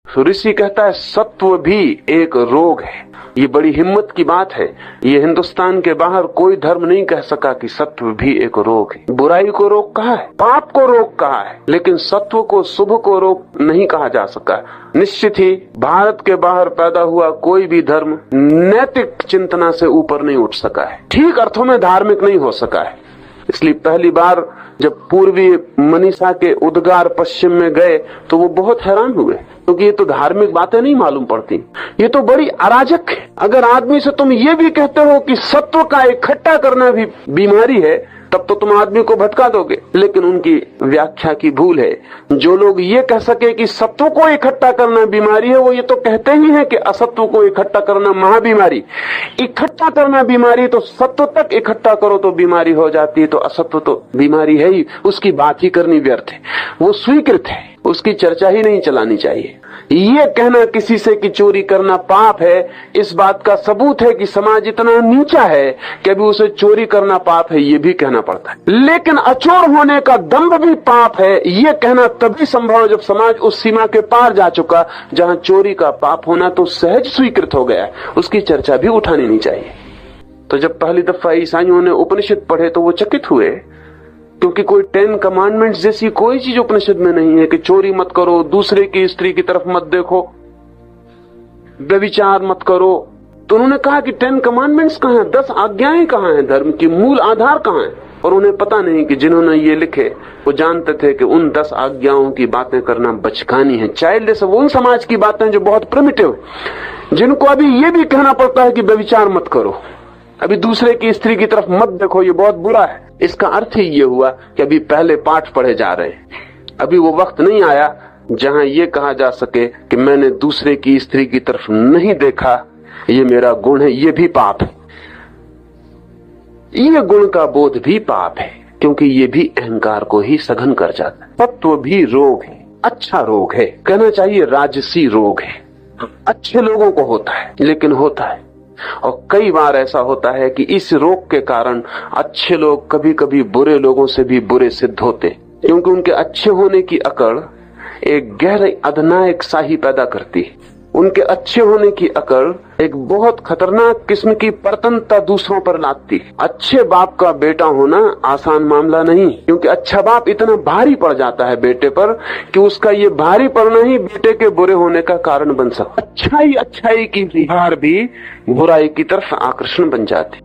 तो ऋषि कहता है सत्व भी एक रोग है। ये बड़ी हिम्मत की बात है। ये हिंदुस्तान के बाहर कोई धर्म नहीं कह सका कि सत्व भी एक रोग है। बुराई को रोग कहा है, पाप को रोग कहा है, लेकिन सत्व को, शुभ को रोग नहीं कहा जा सका। निश्चित ही भारत के बाहर पैदा हुआ कोई भी धर्म नैतिक चिंतना से ऊपर नहीं उठ सका है, ठीक अर्थों में धार्मिक नहीं हो सका है। इसलिए पहली बार जब पूर्वी मनीषा के उद्गार पश्चिम में गए तो वो बहुत हैरान हुए, क्योंकि ये तो धार्मिक बातें नहीं मालूम पड़ती, ये तो बड़ी अराजक है। अगर आदमी से तुम ये भी कहते हो कि सत्व का इकट्ठा करना भी बीमारी है, तब तो तुम आदमी को भटका दोगे। लेकिन उनकी व्याख्या की भूल है। जो लोग ये कह सके कि सत्व को इकट्ठा करना बीमारी है, वो ये तो कहते ही हैं कि असत्व को इकट्ठा करना महाबीमारी। इकट्ठा करना बीमारी, तो सत्व तक इकट्ठा करो तो बीमारी हो जाती है, तो असत्व तो बीमारी है ही, उसकी बात ही करनी व्यर्थ है। वो स्वीकृत है, उसकी चर्चा ही नहीं चलानी चाहिए। ये कहना किसी से कि चोरी करना पाप है, इस बात का सबूत है कि समाज इतना नीचा है कि अभी उसे चोरी करना पाप है ये भी कहना पड़ता है। लेकिन अचोर होने का दंभ भी पाप है, ये कहना तभी संभव है जब समाज उस सीमा के पार जा चुका जहां चोरी का पाप होना तो सहज स्वीकृत हो गया है, उसकी चर्चा भी उठानी नहीं चाहिए। तो जब पहली दफा ईसाइयों ने उपनिषद पढ़े तो वो चकित हुए, क्योंकि कोई 10 कमांडमेंट्स जैसी कोई चीज उपनिषद में नहीं है कि चोरी मत करो, दूसरे की स्त्री की तरफ मत देखो, व्यभिचार मत करो। तो उन्होंने कहा कि 10 कमांडमेंट्स कहां हैं, 10 आज्ञाएं कहां हैं, धर्म की मूल आधार कहां है। और उन्हें पता नहीं कि जिन्होंने ये लिखे वो जानते थे कि उन 10 आज्ञाओं की बातें करना बचकानी है, चाइल्ड। वो उन समाज की बातें जो बहुत प्रिमिटिव, जिनको अभी ये भी कहना पड़ता है कि व्यभिचार मत करो, अभी दूसरे की स्त्री की तरफ मत देखो, ये बहुत बुरा है। इसका अर्थ ही ये हुआ कि अभी पहले पाठ पढ़े जा रहे हैं, अभी वो वक्त नहीं आया जहां ये कहा जा सके कि मैंने दूसरे की स्त्री की तरफ नहीं देखा, ये मेरा गुण है, ये भी पाप है। ये गुण का बोध भी पाप है, क्योंकि ये भी अहंकार को ही सघन कर जाता है। तत्व भी रोग है, अच्छा रोग है, कहना चाहिए राजसी रोग है। अच्छे लोगों को होता है, लेकिन होता है। और कई बार ऐसा होता है कि इस रोग के कारण अच्छे लोग कभी कभी बुरे लोगों से भी बुरे सिद्ध होते, क्योंकि उनके अच्छे होने की अकड़ एक गहरी अधनायक शाही पैदा करती है। उनके अच्छे होने की अकड़ एक बहुत खतरनाक किस्म की परतंत्रता दूसरों पर लाती है। अच्छे बाप का बेटा होना आसान मामला नहीं, क्योंकि अच्छा बाप इतना भारी पड़ जाता है बेटे पर कि उसका ये भारी पड़ना ही बेटे के बुरे होने का कारण बन सकता है। अच्छाई की भार भी बुराई की तरफ आकर्षण बन जाती।